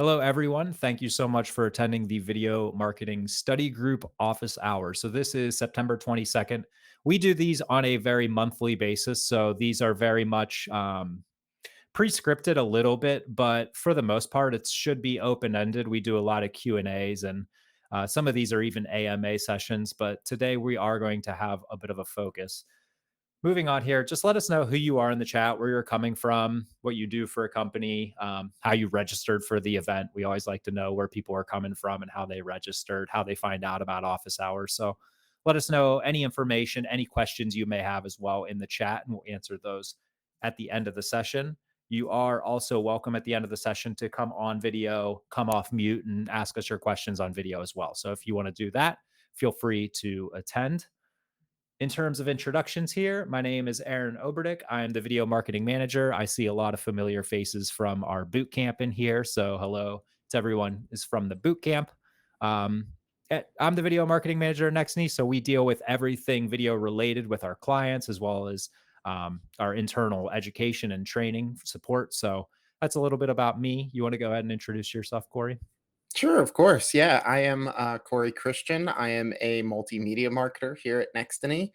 Hello, everyone. Thank you so much for attending the Video Marketing Study Group Office Hours. So, this is September 22nd. We do these on a very monthly basis. So, these are very much pre scripted a little bit, but for the most part, it should be open ended. We do a lot of Q&As and some of these are even AMA sessions. But today we are going to have a bit of a focus. Moving on here, just let us know who you are in the chat, where you're coming from, what you do for a company, how you registered for the event. We always like to know where people are coming from and how they registered, how they find out about office hours. So let us know any information, any questions you may have as well in the chat, and we'll answer those at the end of the session. You are also welcome at the end of the session to come on video, come off mute, and ask us your questions on video as well. So if you want to do that, feel free to attend. In terms of introductions here, my name is Aaron Oberdick. I'm the video marketing manager. I see a lot of familiar faces from our boot camp in here. So hello to everyone is from the boot camp. Um, I'm the video marketing manager at Nextiny. So we deal with everything video related with our clients as well as our internal education and training support. So that's a little bit about me. You want to go ahead and introduce yourself, Corey? Sure, of course. Yeah, I am Corey Christian. I am a multimedia marketer here at Nextiny.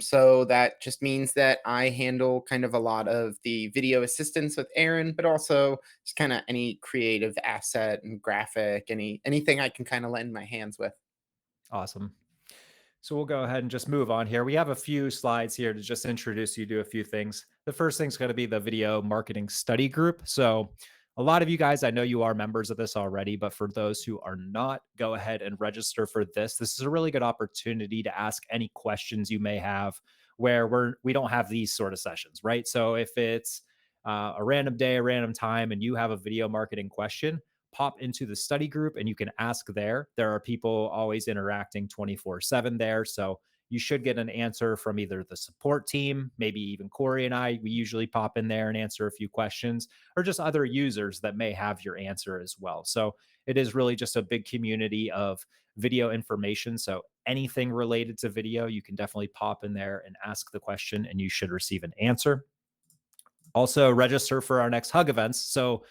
So that just means that I handle kind of a lot of the video assistance with Aaron, but also just kind of any creative asset and graphic, anything I can kind of lend my hands with. Awesome. So we'll go ahead and just move on here. We have a few slides here to just introduce you to a few things. The first thing is going to be the video marketing study group. So a lot of you guys, I know you are members of this already, but for those who are not, go ahead and register for this. This is a really good opportunity to ask any questions you may have where we don't have these sort of sessions, right? So if it's a random day, a random time, and you have a video marketing question, pop into the study group and you can ask there. There are people always interacting 24/7 there. So you should get an answer from either the support team, maybe even Corey and I. We usually pop in there and answer a few questions, or just other users that may have your answer as well. So it is really just a big community of video information. So anything related to video, you can definitely pop in there and ask the question, and you should receive an answer. Also, register for our next Hug events. So,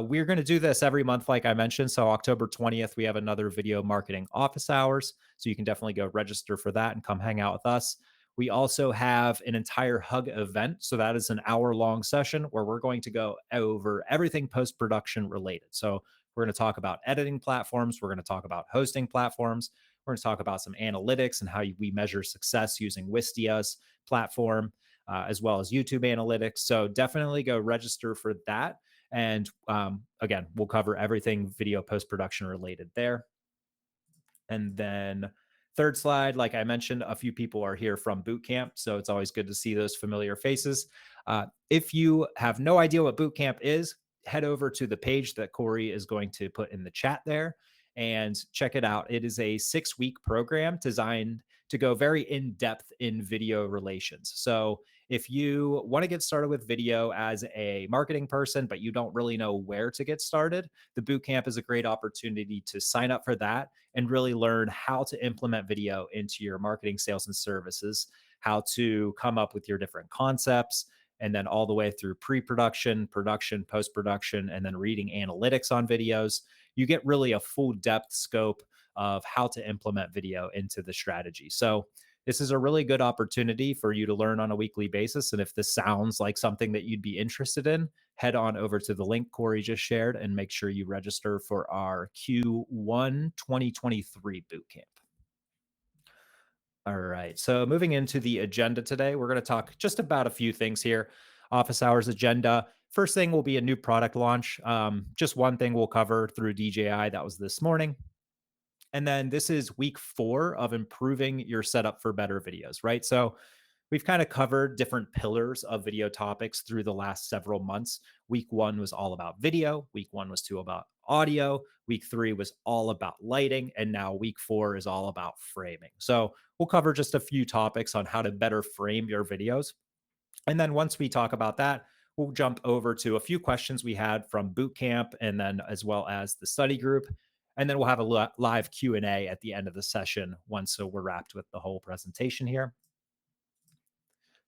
we're going to do this every month, like I mentioned. So, October 20th, we have another video marketing office hours. So, you can definitely go register for that and come hang out with us. We also have an entire Hug event. So, that is an hour-long session where we're going to go over everything post production related. So, we're going to talk about editing platforms. We're going to talk about hosting platforms. We're going to talk about some analytics and how we measure success using Wistia's platform, as well as YouTube analytics. So definitely go register for that. And again, we'll cover everything video post production related there. And then third slide, like I mentioned, a few people are here from boot camp. So it's always good to see those familiar faces. If you have no idea what boot camp is, head over to the page that Corey is going to put in the chat there and check it out. It is a 6-week program designed to go very in depth in video relations. So if you want to get started with video as a marketing person, but you don't really know where to get started, the boot camp is a great opportunity to sign up for that and really learn how to implement video into your marketing, sales, and services, how to come up with your different concepts, and then all the way through pre-production, production, post-production, and then reading analytics on videos. You get really a full depth scope of how to implement video into the strategy. So this is a really good opportunity for you to learn on a weekly basis. And if this sounds like something that you'd be interested in, head on over to the link Corey just shared and make sure you register for our Q1 2023 bootcamp. All right. So moving into the agenda today, we're going to talk just about a few things here. Office hours agenda. First thing will be a new product launch. Just one thing we'll cover through DJI. That was this morning. And then this is week 4 of improving your setup for better videos, right? So we've kind of covered different pillars of video topics through the last several months. Week 1 was all about video. Week 1 was 2 about audio. Week 3 was all about lighting. And now week 4 is all about framing. So we'll cover just a few topics on how to better frame your videos. And then once we talk about that, we'll jump over to a few questions we had from bootcamp and then as well as the study group. And then we'll have a live Q&A at the end of the session once we're wrapped with the whole presentation here.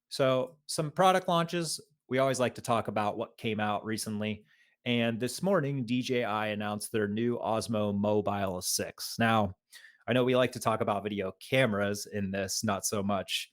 So some product launches, we always like to talk about what came out recently. And this morning, DJI announced their new Osmo Mobile 6. Now, I know we like to talk about video cameras in this, not so much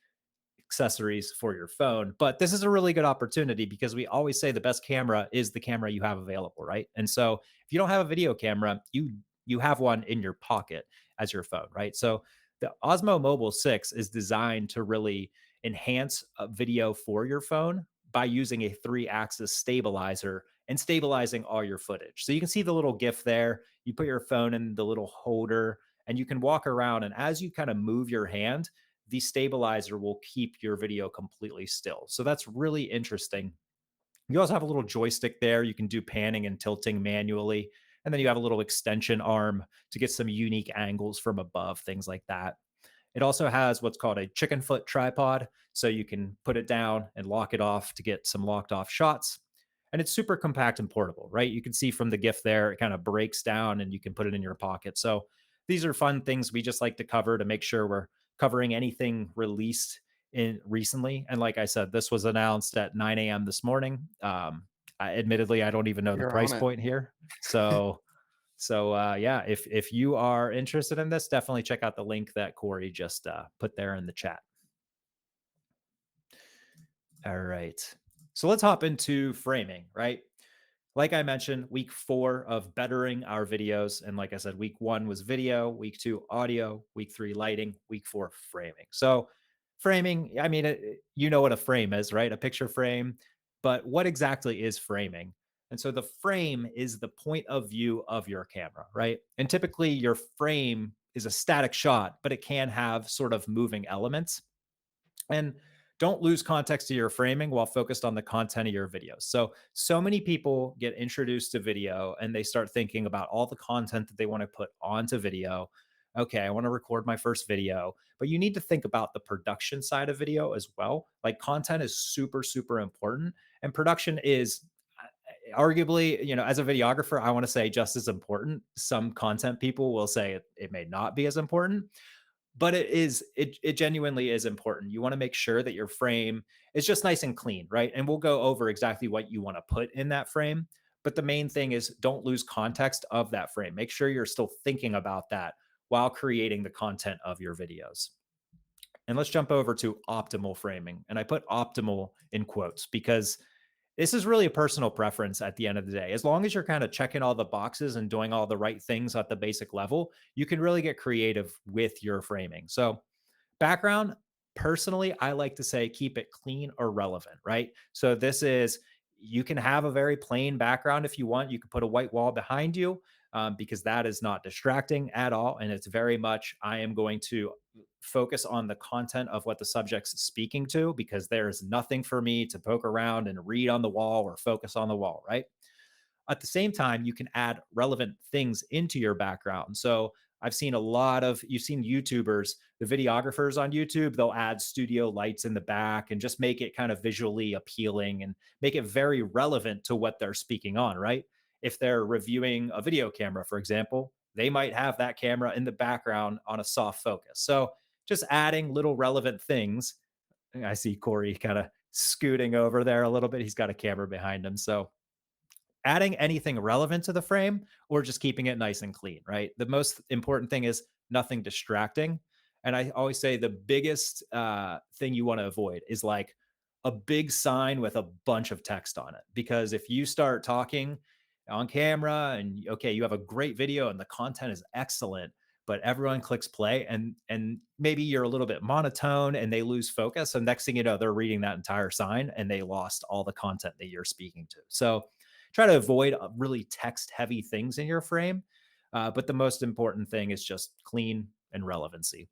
accessories for your phone. But this is a really good opportunity because we always say the best camera is the camera you have available, right? And so if you don't have a video camera, you have one in your pocket as your phone, right? So the Osmo Mobile 6 is designed to really enhance a video for your phone by using a three-axis stabilizer and stabilizing all your footage. So you can see the little GIF there. You put your phone in the little holder and you can walk around, and as you kind of move your hand, the stabilizer will keep your video completely still. So that's really interesting. You also have a little joystick there. You can do panning and tilting manually. And then you have a little extension arm to get some unique angles from above, things like that. It also has what's called a chicken foot tripod. So you can put it down and lock it off to get some locked off shots. And it's super compact and portable, right? You can see from the GIF there, it kind of breaks down and you can put it in your pocket. So these are fun things we just like to cover to make sure we're covering anything released in recently. And like I said, this was announced at 9 a.m. this morning. Admittedly, I don't even know the You're on price it. point here. So yeah, if you are interested in this, definitely check out the link that Corey just put there in the chat. All right. So let's hop into framing, right? Like I mentioned, week 4 of bettering our videos. And like I said, week 1 was video, week 2, audio, week 3, lighting, week 4, framing. So, framing, I mean, you know what a frame is, right? A picture frame. But what exactly is framing? And so the frame is the point of view of your camera, right? And typically your frame is a static shot, but it can have sort of moving elements. And don't lose context to your framing while focused on the content of your videos. So many people get introduced to video and they start thinking about all the content that they want to put onto video. Okay, I want to record my first video, but you need to think about the production side of video as well. Like content is super, super important, and production is arguably, as a videographer, I want to say just as important. Some content people will say it may not be as important, but it genuinely is important. You want to make sure that your frame is just nice and clean, right? And we'll go over exactly what you want to put in that frame. But the main thing is don't lose context of that frame. Make sure you're still thinking about that while creating the content of your videos. And let's jump over to optimal framing. And I put optimal in quotes because this is really a personal preference at the end of the day. As long as you're kind of checking all the boxes and doing all the right things at the basic level, you can really get creative with your framing. So, background, personally, I like to say keep it clean or relevant, right? So this is, you can have a very plain background if you want. You can put a white wall behind you, because that is not distracting at all. And it's very much, I am going to focus on the content of what the subject's speaking to, because there is nothing for me to poke around and read on the wall or focus on the wall, right? At the same time, you can add relevant things into your background. So I've seen you've seen YouTubers, the videographers on YouTube, they'll add studio lights in the back and just make it kind of visually appealing and make it very relevant to what they're speaking on, right? If they're reviewing a video camera, for example, they might have that camera in the background on a soft focus. So just adding little relevant things. I see Corey kind of scooting over there a little bit. He's got a camera behind him. So adding anything relevant to the frame or just keeping it nice and clean, right? The most important thing is nothing distracting. And I always say the biggest thing you want to avoid is like a big sign with a bunch of text on it. Because if you start talking on camera and okay, you have a great video and the content is excellent, but everyone clicks play and maybe you're a little bit monotone and they lose focus. So next thing you know, they're reading that entire sign and they lost all the content that you're speaking to. So try to avoid really text heavy things in your frame. But the most important thing is just clean and relevancy.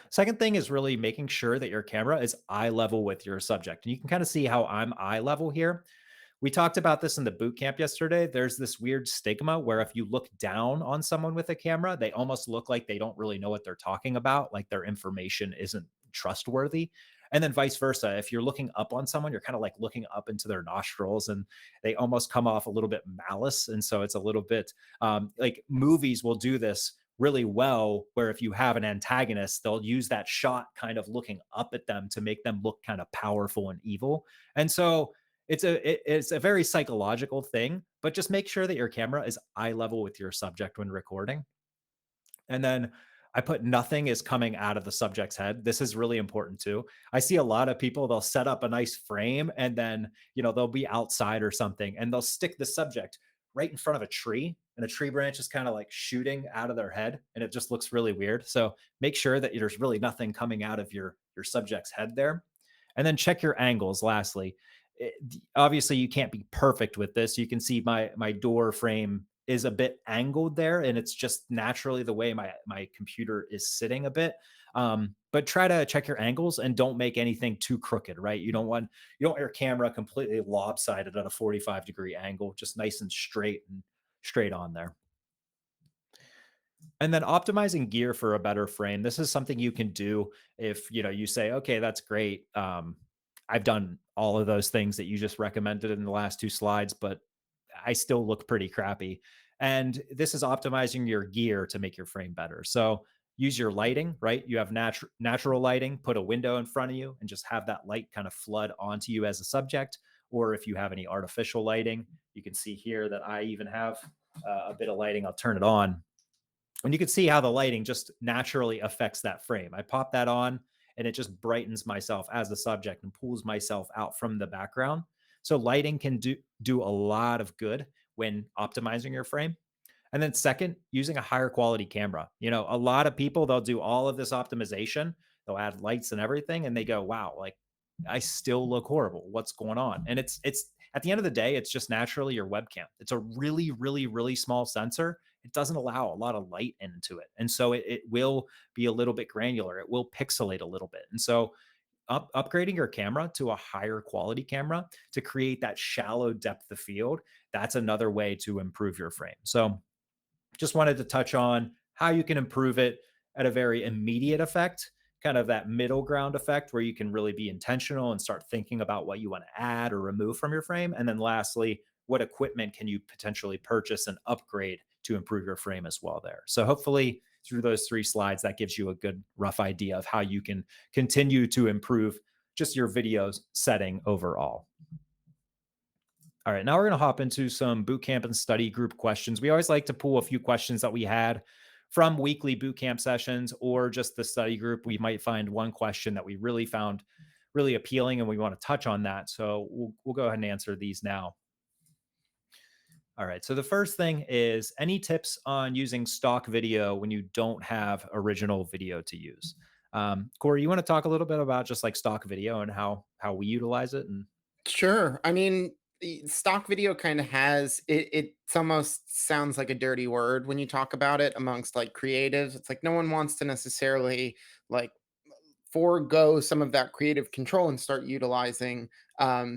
Second thing is really making sure that your camera is eye level with your subject. And you can kind of see how I'm eye level here. We talked about this in the boot camp yesterday. There's this weird stigma where if you look down on someone with a camera, they almost look like they don't really know what they're talking about, like their information isn't trustworthy. And then vice versa. If you're looking up on someone, you're kind of like looking up into their nostrils and they almost come off a little bit malice. And so it's a little bit like movies will do this really well, where if you have an antagonist, they'll use that shot kind of looking up at them to make them look kind of powerful and evil. And so it's a very psychological thing, but just make sure that your camera is eye level with your subject when recording. And then I put nothing is coming out of the subject's head. This is really important too. I see a lot of people, they'll set up a nice frame and then, they'll be outside or something and they'll stick the subject right in front of a tree and a tree branch is kind of like shooting out of their head and it just looks really weird. So make sure that there's really nothing coming out of your subject's head there. And then check your angles lastly. Obviously you can't be perfect with this. You can see my door frame is a bit angled there and it's just naturally the way my computer is sitting a bit. But try to check your angles and don't make anything too crooked, right? You don't want your camera completely lopsided at a 45-degree angle, just nice and straight on there. And then optimizing gear for a better frame. This is something you can do if, you say, okay, that's great. I've done all of those things that you just recommended in the last two slides, but I still look pretty crappy. And this is optimizing your gear to make your frame better. So use your lighting, right? You have natural lighting, put a window in front of you and just have that light kind of flood onto you as a subject. Or if you have any artificial lighting, you can see here that I even have a bit of lighting. I'll turn it on and you can see how the lighting just naturally affects that frame. I pop that on and it just brightens myself as the subject and pulls myself out from the background. So lighting can do a lot of good when optimizing your frame. And then second, using a higher quality camera. A lot of people they'll do all of this optimization, they'll add lights and everything and they go, "Wow, like I still look horrible. What's going on?" And it's at the end of the day, it's just naturally your webcam. It's a really really really small sensor. It doesn't allow a lot of light into it. And so it will be a little bit granular. It will pixelate a little bit. And so upgrading your camera to a higher quality camera to create that shallow depth of field, that's another way to improve your frame. So just wanted to touch on how you can improve it at a very immediate effect, kind of that middle ground effect where you can really be intentional and start thinking about what you want to add or remove from your frame. And then lastly, what equipment can you potentially purchase and upgrade to improve your frame as well there. So hopefully through those three slides, that gives you a good rough idea of how you can continue to improve just your videos setting overall. All right, now we're going to hop into some boot camp and study group questions. We always like to pull a few questions that we had from weekly boot camp sessions or just the study group. We might find one question that we really found really appealing and we want to touch on that. So we'll go ahead and answer these now. All right, so the first thing is any tips on using stock video when you don't have original video to use? Corey, you want to talk a little bit about just like stock video and how we utilize it? And Sure. I mean, the stock video kind of has it. It's almost sounds like a dirty word when you talk about it amongst like creatives. It's like no one wants to necessarily like forego some of that creative control and start utilizing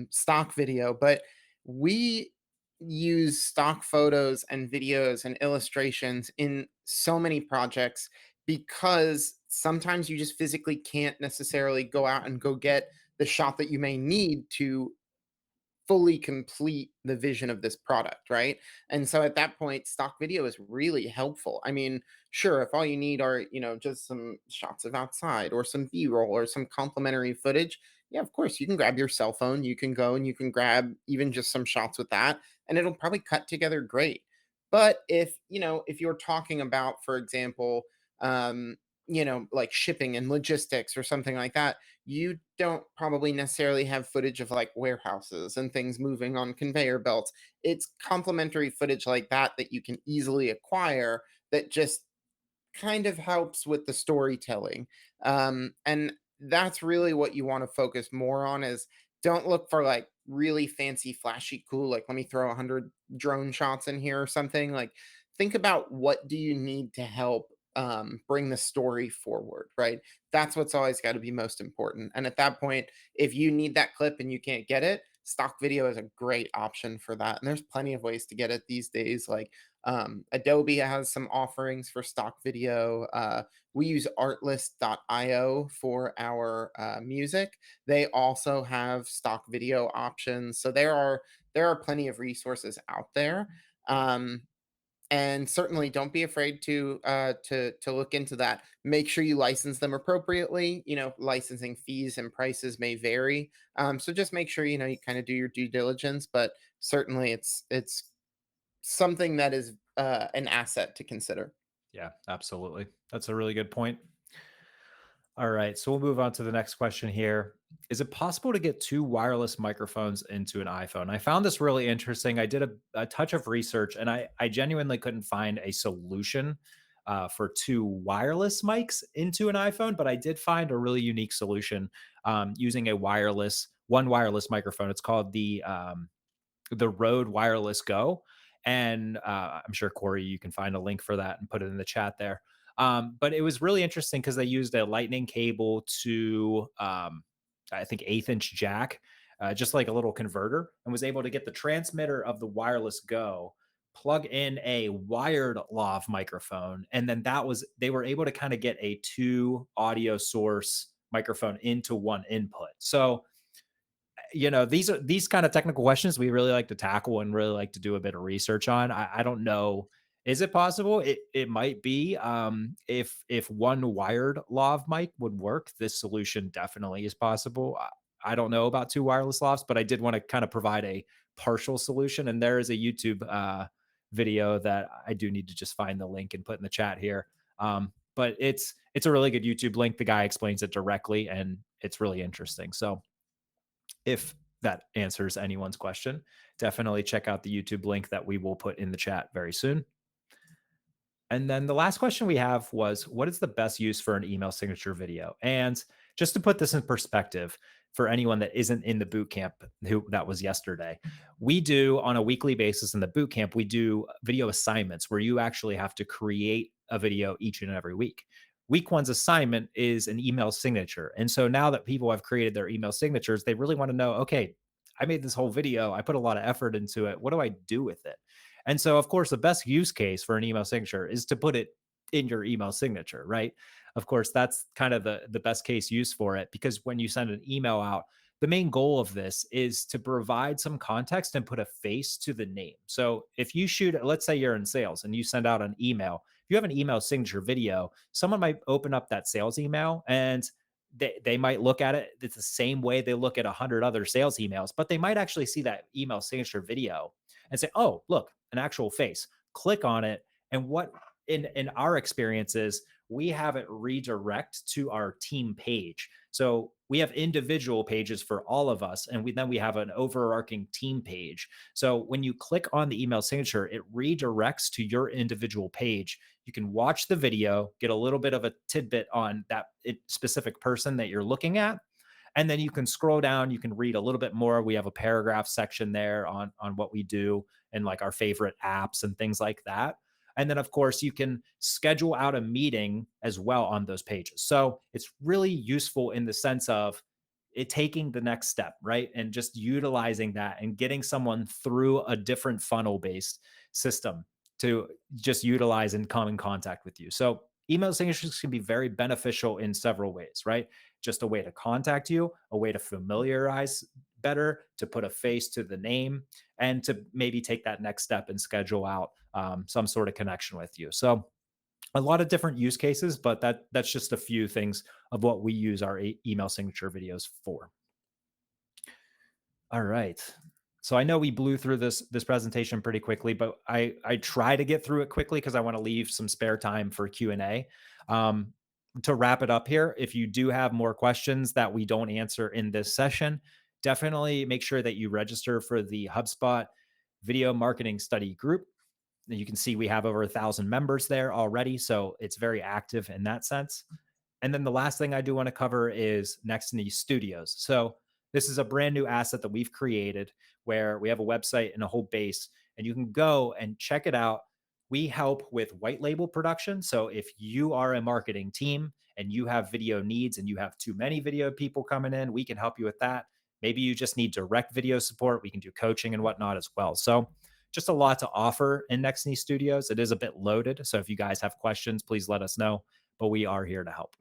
stock video. But we use stock photos and videos and illustrations in so many projects because sometimes you just physically can't necessarily go out and go get the shot that you may need to fully complete the vision of this product, right? And so at that point, stock video is really helpful. I mean, sure, if all you need are, just some shots of outside or some B-roll or some complimentary footage, yeah, of course, you can grab your cell phone, you can go and you can grab even just some shots with that, and it'll probably cut together great. But if you're talking about, for example, like shipping and logistics or something like that, you don't probably necessarily have footage of like warehouses and things moving on conveyor belts. It's complementary footage like that that you can easily acquire that just kind of helps with the storytelling. And that's really what you want to focus more on is don't look for like really fancy, flashy, cool, like let me throw 100 drone shots in here or something. Like think about what do you need to help bring the story forward, right? That's what's always got to be most important. And at that point, if you need that clip and you can't get it, stock video is a great option for that. And there's plenty of ways to get it these days. Like Adobe has some offerings for stock video. We use artlist.io for our music. They also have stock video options. So there are plenty of resources out there. Um, and certainly don't be afraid to look into that. Make sure you license them appropriately. Licensing fees and prices may vary. So just make sure you kind of do your due diligence. But certainly, it's something that is an asset to consider. Yeah, absolutely. That's a really good point. All right, so we'll move on to the next question here. Is it possible to get two wireless microphones into an iPhone? I found this really interesting. I did a touch of research and I genuinely couldn't find a solution for two wireless mics into an iPhone, but I did find a really unique solution using one wireless microphone. It's called the Rode Wireless Go. And I'm sure, Corey, you can find a link for that and put it in the chat there. But it was really interesting because they used a lightning cable to, I think, eighth inch jack, just like a little converter, and was able to get the transmitter of the Wireless Go, plug in a wired lav microphone. And then they were able to kind of get a two audio source microphone into one input. So these are these kind of technical questions we really like to tackle and really like to do a bit of research on. I don't know. Is it possible? It might be. If one wired lav mic would work, this solution definitely is possible. I don't know about two wireless lavs, but I did want to kind of provide a partial solution. And there is a YouTube video that I do need to just find the link and put in the chat here. But it's a really good YouTube link. The guy explains it directly, and it's really interesting. So if that answers anyone's question, definitely check out the YouTube link that we will put in the chat very soon. And then the last question we have was, what is the best use for an email signature video? And just to put this in perspective for anyone that isn't in the boot camp who that was yesterday, we do on a weekly basis in the boot camp, we do video assignments where you actually have to create a video each and every week. Week one's assignment is an email signature. And so now that people have created their email signatures, they really want to know, okay, I made this whole video. I put a lot of effort into it. What do I do with it? And so, of course, the best use case for an email signature is to put it in your email signature, right? Of course, that's kind of the best case use for it because when you send an email out, the main goal of this is to provide some context and put a face to the name. So if you shoot, let's say you're in sales and you send out an email, if you have an email signature video, someone might open up that sales email and they might look at it it's the same way they look at 100 other sales emails, but they might actually see that email signature video and say, oh, look, an actual face. Click on it. And what in our experiences, we have it redirect to our team page. So we have individual pages for all of us, and we have an overarching team page. So when you click on the email signature, it redirects to your individual page. You can watch the video, get a little bit of a tidbit on that specific person that you're looking at, and then you can scroll down, you can read a little bit more. We have a paragraph section there on what we do and like our favorite apps and things like that. And then, of course, you can schedule out a meeting as well on those pages. So it's really useful in the sense of it taking the next step, right? And just utilizing that and getting someone through a different funnel based system to just utilize and come in contact with you. So email signatures can be very beneficial in several ways, right? Just a way to contact you, a way to familiarize better, to put a face to the name, and to maybe take that next step and schedule out some sort of connection with you. So a lot of different use cases, but that's just a few things of what we use our email signature videos for. All right. So I know we blew through this presentation pretty quickly, but I try to get through it quickly because I want to leave some spare time for Q&A. Um, to wrap it up here, if you do have more questions that we don't answer in this session, definitely make sure that you register for the HubSpot Video Marketing Study Group. You can see we have over 1,000 members there already, so it's very active in that sense. And then the last thing I do want to cover is Nextiny Studios. So this is a brand new asset that we've created where we have a website and a whole base, and you can go and check it out. We help with white label production. So if you are a marketing team and you have video needs and you have too many video people coming in, we can help you with that. Maybe you just need direct video support. We can do coaching and whatnot as well. So just a lot to offer in Nextiny Studios. It is a bit loaded. So if you guys have questions, please let us know, but we are here to help.